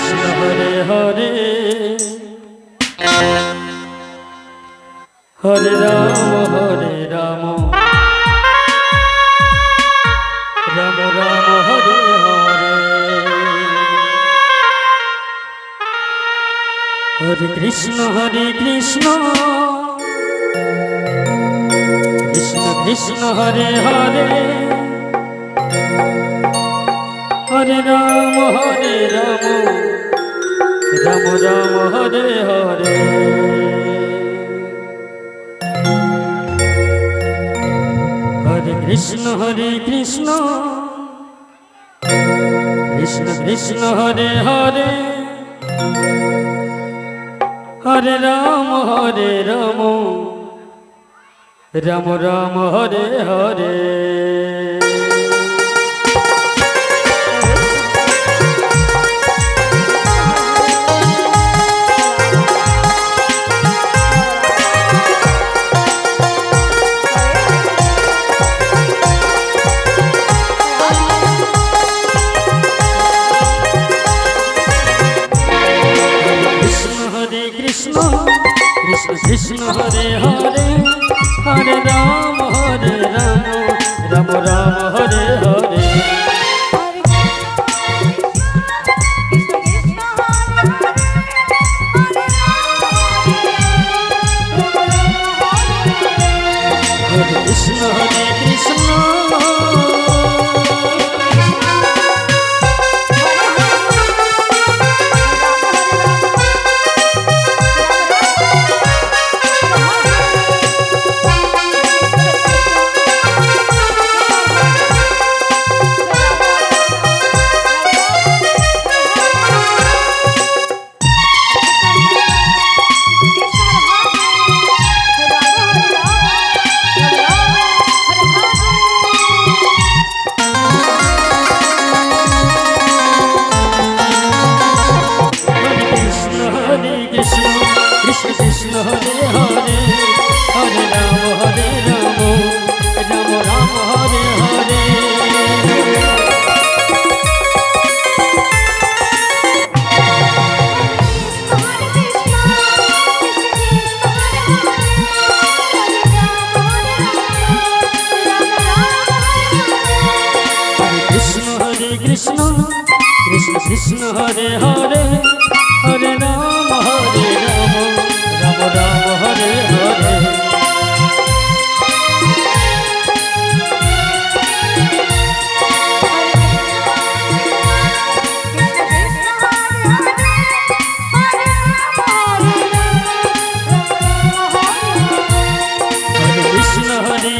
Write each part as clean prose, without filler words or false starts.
Krishna Hare Hare Hare Ram Ram Ram Hare Hare Hare Krishna Krishna Krishna Hare Hare Hare Ram Ram Ram Hare Hare Hare Krishna Krishna Krishna Hare Hare Hare Ram Ram Ram Hare Hare Krishna Krishna Hare Hare Hare Ram Ram Ram Hare Hare Hare Krishna Krishna Krishna Hare Hare Hare Ram Ram Ram Hare Hare Krishna Krishna Krishna Hare Hare Hare Ram Ram Ram Hare Hare Hare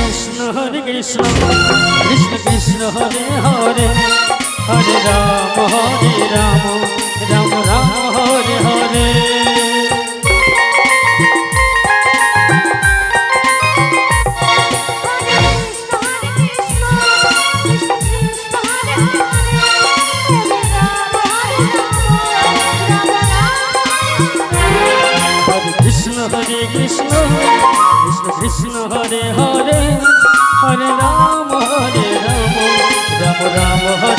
Krishna Krishna Krishna Krishna Hare Hare Hare Ram Ram Ram Hare Hare Krishna Krishna Krishna Hare Hare Hare Ram Ram Ram